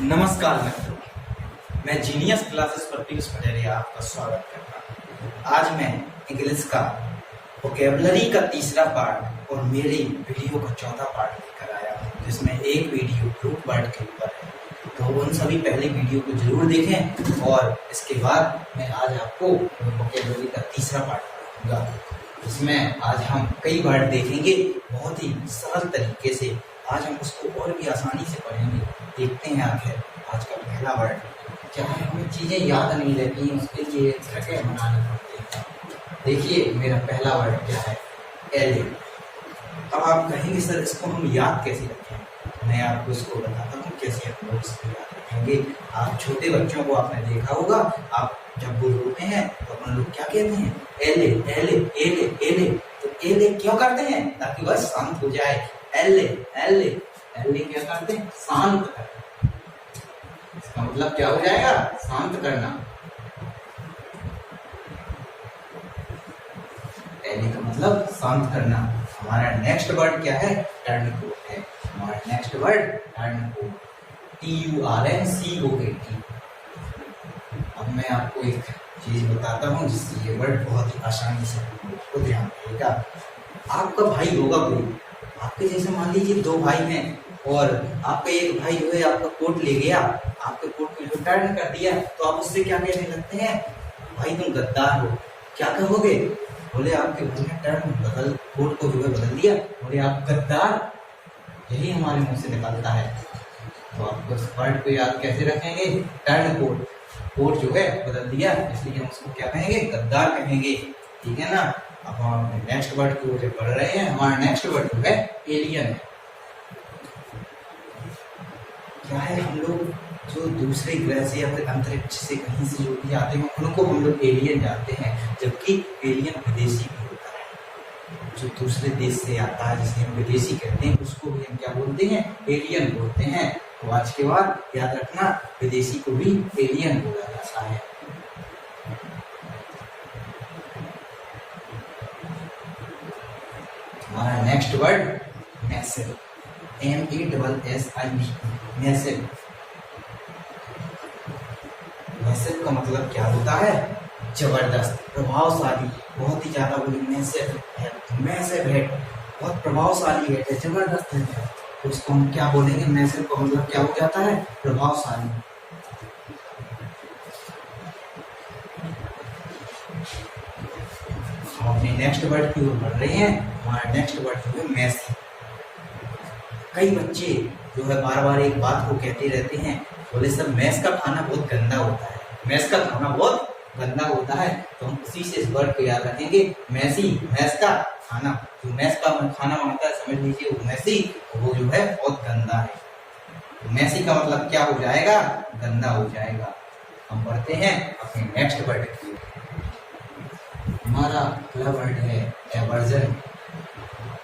नमस्कार मित्रों, मैं जीनियस क्लासेस पर पीयूष पटेरिया आपका स्वागत करता हूँ। आज मैं इंग्लिश का वोकेबलरी का तीसरा पार्ट और मेरी वीडियो का चौथा पार्ट लेकर आया हूँ, जिसमें एक वीडियो ग्रुप वर्ड के ऊपर है। तो उन सभी पहले वीडियो को जरूर देखें और इसके बाद मैं आज आपको वोकेबलरी का तीसरा पार्ट पढ़ाऊंगा, जिसमें आज हम कई वर्ड देखेंगे बहुत ही सरल तरीके से। आज हम उसको और भी आसानी से पढ़ेंगे। देखते हैं आखिर आज का पहला वर्ड क्या है। हमें चीजें याद नहीं रहती, उसके लिए जगह बनानी पड़ती है। देखिए मेरा पहला वर्ड क्या है, एले। अब आप कहेंगे सर इसको हम याद कैसे रखें। मैं आपको इसको बताता हूँ कैसे आप लोग इसको याद रखेंगे। आप छोटे बच्चों को आपने देखा होगा, आप जब वो रोते हैं तो अपन लोग क्या कहते हैं, एले एले एले एले। तो एले क्यों करते हैं, ताकि वह शांत हो जाए। एले एले एले क्या करते हैं, शांत करना। इसका मतलब क्या हो जाएगा, शांत करना। एले का मतलब शांत करना। हमारा नेक्स्ट वर्ड क्या है, टर्न कोट है। हमारा next word turncoat, TURNCOAT। अब मैं आपको एक चीज बताता हूँ जिससे ये वर्ड बहुत ही आसानी से आपको ध्यान रखिएगा। आपका भाई होगा कोई, आपके जैसे मान लीजिए दो भाई हैं और आपका एक भाई जो है आपका कोट ले गया, आपके कोट को जो टर्न कर दिया, तो आप उससे क्या कहने लगते हैं, भाई तुम गद्दार हो। क्या कहोगे, बोले आपके भाई ने टर्न बदल, कोट को जो है बदल दिया, बोले आप गद्दार। यही हमारे मुंह से निकलता है। तो आप उस वर्ड को याद कैसे रखेंगे, टर्न कोट। कोट जो है बदल दिया, इसलिए हम उसको क्या कहेंगे, गद्दार कहेंगे। ठीक है ना। अब हम नेक्स्ट वर्ड को जो पढ़ रहे हैं, हमारा नेक्स्ट वर्ड जो है एलियन है। क्या है, हम लोग जो दूसरे ग्रह से या फिर अंतरिक्ष से कहीं से जो भी आते हैं उनको हम लोग एलियन जानते हैं, जबकि एलियन विदेशी भी होता है। जो दूसरे देश से आता है जिसे हम विदेशी कहते हैं, उसको भी हम क्या बोलते हैं, एलियन बोलते हैं। तो आज के बाद याद रखना, विदेशी को भी एलियन बोला जाता है। हमारा next word massive, MASSIV, massive. Massive का मतलब क्या होता है, जबरदस्त, प्रभावशाली, बहुत ही ज्यादा। बोले मैसिव है, मैसिव है, बहुत प्रभावशाली है, जबरदस्त है। तो उसको हम क्या बोलेंगे, मैसिव का मतलब क्या हो जाता है, प्रभावशाली। हम अपने नेक्स्ट वर्ड की ओर बढ़ रहे हैं। हमारा नेक्स्ट वर्ड जो है मैसी। कई बच्चे जो है बार बार एक बात को कहते रहते हैं, बोले सर मैस का खाना बहुत गंदा होता है, मैस का खाना बहुत गंदा होता है। तो हम उसी से इस वर्ड को याद रखेंगे, मैसी, मैस का खाना। जो मैस का खाना बनता है समझ लीजिए वो मैसी, वो जो है बहुत गंदा है। तो मैसी का मतलब क्या हो जाएगा, गंदा हो जाएगा। हम बढ़ते हैं अपने नेक्स्ट वर्ड की। हमारा अगला वर्ड है एवर्जन।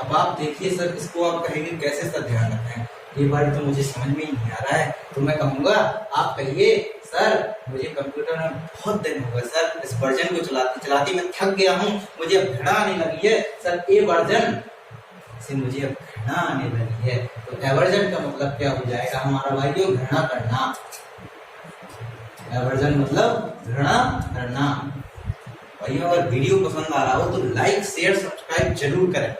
अब आप देखिए सर, इसको आप कहेंगे कैसे सर ध्यान रखें, ये वर्ड तो मुझे समझ में ही नहीं आ रहा है। तो मैं कहूँगा, आप कहिए सर मुझे कंप्यूटर में बहुत दिन हो गए सर, इस वर्जन को चलाते चलाते मैं थक गया हूँ, मुझे अब घृणा आने लगी है सर, ए वर्जन से मुझे अब घृणा आने लगी है। तो एवर्जन का मतलब क्या हो जाएगा हमारा भाइयों, घृणा करना। एवर्जन मतलब घृणा करना। भाइयों अगर वीडियो पसंद आ रहा हो तो लाइक शेयर सब्सक्राइब जरूर करें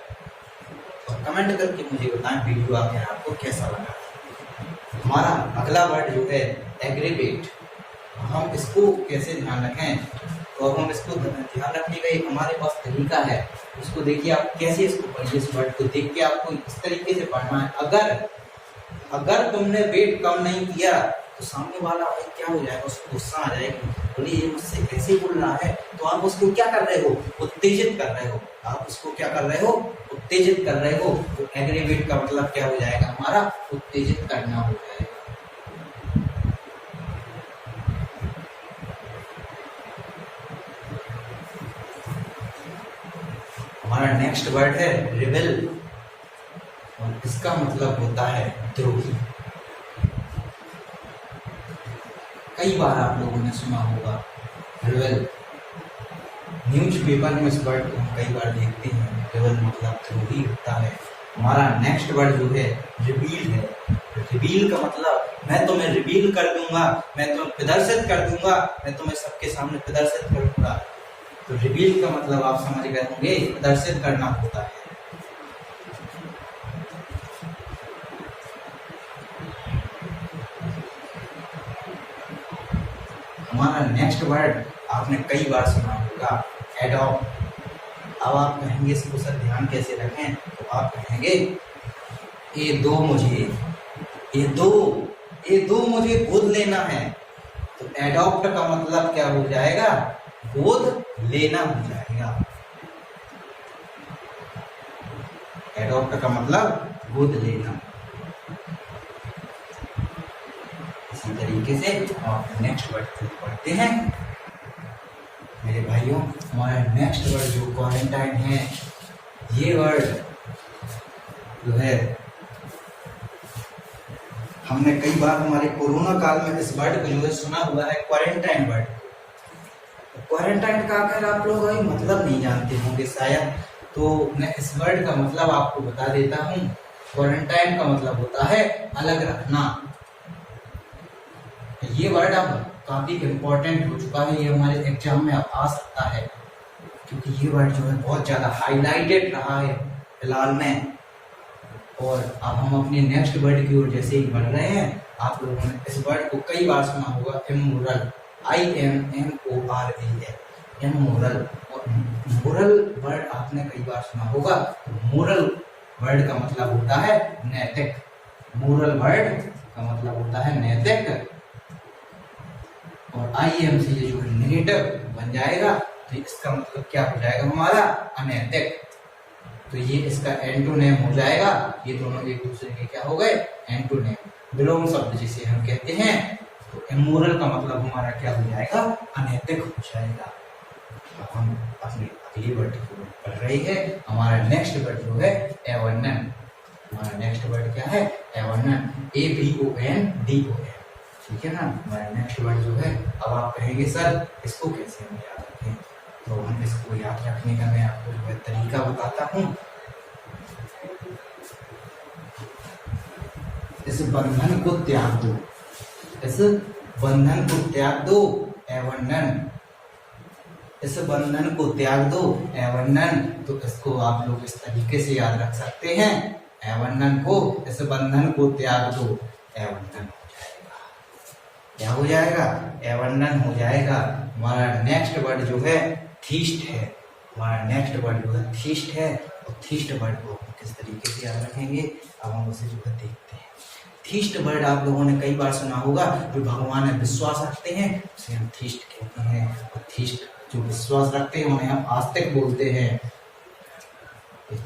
और कमेंट करके मुझे बताएं वीडियो आपको कैसा लगा। हमारा अगला वर्ड जो है एग्रीवेट। हम इसको कैसे ध्यान रखें, तो हम इसको ध्यान रखने का एक हमारे पास तरीका है। उसको देखिए आप कैसे इसको पढ़िए। इस वर्ड को देख के आपको इस तरीके से पढ़ना है। अगर तुमने वेट कम नहीं किया तो सामने वाला भाई क्या हो जाएगा, उसको गुस्सा आ जाएगी, बोले ये मुझसे कैसे बोल रहा है। तो आप उसको क्या कर रहे हो, उत्तेजित कर रहे हो। आप उसको क्या कर रहे हो, उत्तेजित कर रहे हो। तो एग्रीवेट का मतलब क्या हो जाएगा हमारा, उत्तेजित करना हो जाएगा। हमारा नेक्स्ट वर्ड है रिबेल और इसका मतलब होता है द्रोही। कई बार आप लोगों ने सुना होगा रिबेल, न्यूज़पेपर में इस वर्ड को हम कई बार देखते हैं। रिबेल मतलब द्रोही होता है। हमारा नेक्स्ट वर्ड जो है रिवील है। रिवील का मतलब मैं तुम्हें रिवील कर दूंगा, मैं तुम्हें प्रदर्शित कर दूंगा, मैं तुम्हें सबके सामने प्रदर्शित कर दूंगा। तो रिवील का मतलब आप समझ गए होंगे, प्रदर्शित करना होता है। हमारा नेक्स्ट वर्ड आपने कई बार सुना होगा, एडॉप्ट। अब आप कहेंगे इसको सर ध्यान कैसे रखें, तो आप कहेंगे ये दो मुझे गोद लेना है। तो एडॉप्ट का मतलब क्या हो जाएगा, गोद लेना हो जाएगा। एडॉप्ट का मतलब गोद लेना। इसी तरीके से हम नेक्स्ट वर्ड पढ़ते हैं मेरे भाइयों। हमारा नेक्स्ट वर्ड जो क्वारंटाइन है, ये वर्ड जो है हमने कई बार हमारे कोरोना काल में इस वर्ड को जो है सुना हुआ है, क्वारंटाइन वर्ड। क्वारंटाइन का अगर आप लोग अभी मतलब नहीं जानते होंगे शायद, तो मैं इस वर्ड का मतलब आपको बता देता हूँ। क्वारंटाइन का मतलब होता है अलग रखना। ये वर्ड अब काफी इम्पोर्टेंट हो चुका है, ये हमारे एग्जाम में अब आ सकता है, क्योंकि ये वर्ड जो है बहुत ज्यादा हाईलाइटेड रहा है फिलहाल में। और अब हम अपने नेक्स्ट वर्ड की ओर जैसे ही बढ़ रहे हैं, आप लोगों ने इस वर्ड को कई बार सुना होगा, इमोरल। IMMORAL, immoral. और मोरल वर्ड आपने कई बार सुना होगा। मोरल वर्ड का मतलब होता है नैतिक। मोरल वर्ड का मतलब होता है नैतिक। और IM से ये जो है नेगेटिव बन जाएगा, तो इसका मतलब क्या हो जाएगा हमारा, अनैतिक। तो ये इसका एंटोनेम हो जाएगा। ये दोनों एक दूसरे के क्या हो गए, एंटोनेम। विलोम शब्द जिसे हम कहते हैं। तो इमोरल का मतलब हमारा क्या हो जाएगा, अनैतिक हो जाएगा। अब हम अपनी अगली वर्ड को पढ़ रही है। हमारा नेक्स्ट वर्ड जो है एवरनन। हमारा नेक्स्ट वर्ड क्या है, एवरनन। ABONDON, ठीक है ना। हमारा नेक्स्ट वर्ड जो है, अब आप कहेंगे सर इसको कैसे हम याद रखें, तो हम इसको याद रखने का मैं आपको जो है तरीका बताता हूँ। इस बंधन को त्याग दो, इस बंधन को त्याग दो, एवरनन। इस बंधन को त्याग दो, एवरनन। तो इसको आप लोग इस तरीके से याद रख सकते हैं, एवरनन को, इस बंधन को त्याग दो, एवरनन हो जाएगा। क्या हो जाएगा, एवरनन हो जाएगा। हमारा नेक्स्ट वर्ड जो है थीस्ट है। हमारा नेक्स्ट वर्ड जो है थीस्ट है। और थीस्ट वर्ड को किस तरीके से याद रखेंगे, अब हम उसे जो है देखते हैं। थीस्ट वर्ड आप लोगों ने कई बार सुना होगा, जो भगवान में विश्वास रखते हैं उसे हम थीस्ट कहते हैं। और थीस्ट जो विश्वास रखते हैं उन्हें हम आस्तिक बोलते हैं।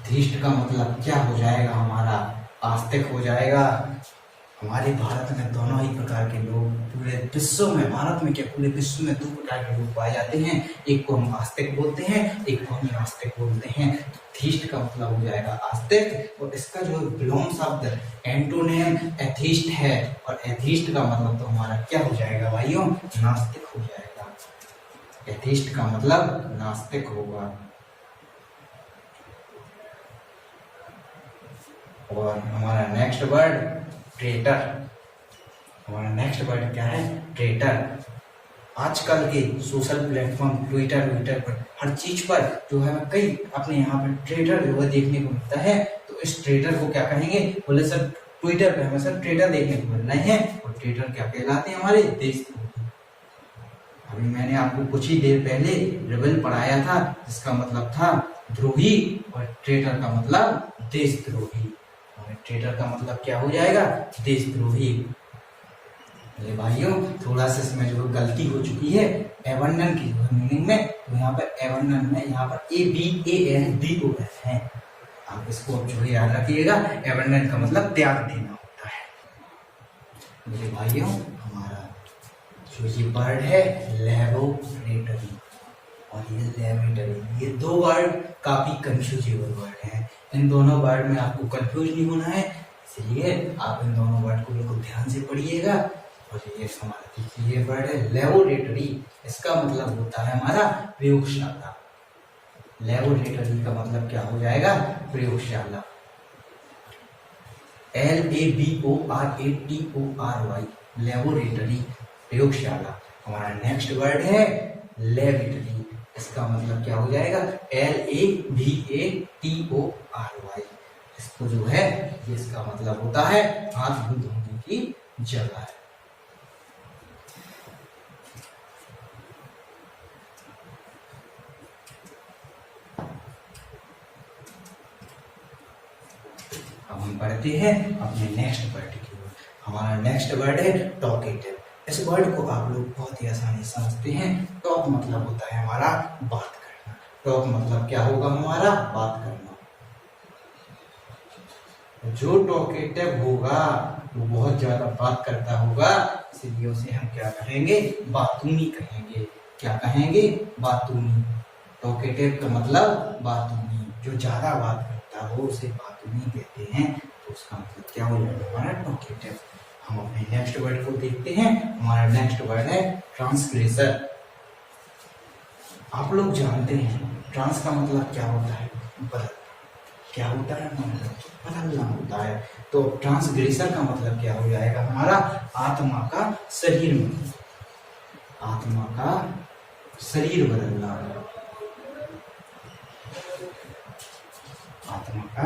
थीस्ट का मतलब क्या हो जाएगा हमारा, आस्तिक हो जाएगा। हमारे भारत में दोनों ही प्रकार के लोग, पूरे विश्व में, भारत में क्या पूरे विश्व में 2 प्रकार के लोग पाए जाते हैं। एक को हम आस्तिक बोलते हैं, एक को हम नास्तिक बोलते हैं। तो थीस्ट का मतलब हो जाएगा आस्तिक। और इसका जो विलोम शब्द एंटोनेम एथीस्ट है। और एथीस्ट का मतलब तो हमारा क्या हो जाएगा भाइयों, नास्तिक हो जाएगा। एथीस्ट का मतलब नास्तिक होगा। और हमारा नेक्स्ट वर्ड ट्रेटर। हमारा नेक्स्ट वर्ड क्या है, ट्रेटर। आजकल के सोशल प्लेटफॉर्म ट्विटर पर हर चीज पर जो है कई अपने यहाँ पर ट्रेटर जो है देखने को मिलता है। तो इस ट्रेटर को क्या कहेंगे, बोले सर ट्विटर पे हमें सर ट्रेटर देखने को मिल रहे हैं। और ट्रेटर क्या कहलाते हैं, हमारे देशद्रोही। अभी मैंने आपको कुछ ही देर पहले रिबल पढ़ाया था, जिसका मतलब था द्रोही, और ट्रेटर का मतलब देशद्रोही। ट्रेटर का मतलब क्या हो जाएगा, देशद्रोही। मेरे भाइयों थोड़ा सा इसमें जो गलती हो चुकी है एवरनन की मीनिंग में। तो यहाँ पर एवरनन में यहाँ पर ABANDON है। आप इसको जो है याद रखिएगा। एवरनन का मतलब त्याग देना होता है। मेरे भाइयों हमारा जो ये वर्ड है लैबोरेटरी और ये लैबोरेटरी, ये 2 वर्ड काफी कंफ्यूजेबल वर्ड है। इन दोनों वर्ड में आपको कंफ्यूज नहीं होना है, इसलिए आप इन दोनों वर्ड को बिल्कुल ध्यान से पढ़िएगा। और ये वर्ड है लैबोरेटरी। इसका मतलब होता है हमारा प्रयोगशाला। लैबोरेटरी का मतलब क्या हो जाएगा, प्रयोगशाला। LABORATORY, लेबोरेटरी, प्रयोगशाला। हमारा नेक्स्ट वर्ड है लेबोरेटरी। इसका मतलब क्या हो जाएगा? LABATORY। इसको जो है ये इसका मतलब होता है हाथ धोने की जगह है। अब हम पढ़ते हैं अपने नेक्स्ट वर्ड की ओर। हमारा नेक्स्ट वर्ड है टॉकेटिव। इस वर्ड को आप लोग बहुत ही आसानी से समझते हैं। टॉक मतलब होता है हमारा बात करना। टॉक मतलब क्या होगा? हमारा बात करना। जो टॉकेटिव होगा वो बहुत ज्यादा बात करता होगा, इसलिए उसे हम क्या कहेंगे? बातूनी कहेंगे। क्या कहेंगे? बातूनी। टॉकेटिव का मतलब बातूनी। जो ज्यादा बात करता हो उसे बातूनी कहते हैं। तो उसका मतलब क्या हो जाएगा? हमारा टॉकेटिव। हम अपने नेक्स्ट वर्ड को देखते हैं। हमारा नेक्स्ट वर्ड है ट्रांसग्रेसर। आप लोग जानते हैं ट्रांस का मतलब क्या होता है? बदल। क्या होता है? बदलना होता है। तो ट्रांसग्रेसर का मतलब क्या हो जाएगा? हमारा आत्मा का शरीर में, आत्मा का शरीर बदलना, आत्मा का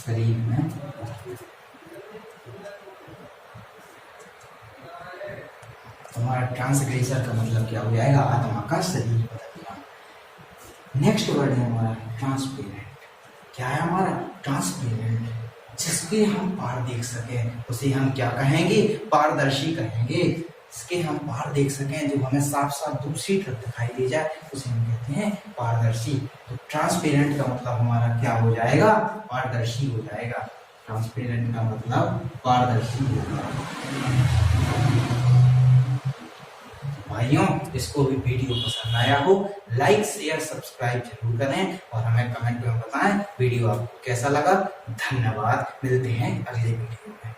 शरीर में हमारा ट्रांसग्रेसर का मतलब क्या हो जाएगा? आत्मा का शरीर बदलना। नेक्स्ट वर्ड है हमारा ट्रांसपेरेंट। क्या है हमारा? ट्रांसपेरेंट। जिसके हम पार देख सके उसे हम क्या कहेंगे? पारदर्शी कहेंगे। जिसके हम पार देख सकें, जो हमें साफ साफ दूसरी तरफ दिखाई दे जाए, उसे हम कहते हैं पारदर्शी। तो ट्रांसपेरेंट का मतलब हमारा क्या हो जाएगा? पारदर्शी हो जाएगा। ट्रांसपेरेंट का मतलब पारदर्शी होगा। भाइयों, इसको भी वीडियो पसंद आया हो, लाइक शेयर सब्सक्राइब जरूर करें और हमें कमेंट में बताएं वीडियो आपको कैसा लगा। धन्यवाद। मिलते हैं अगले वीडियो में।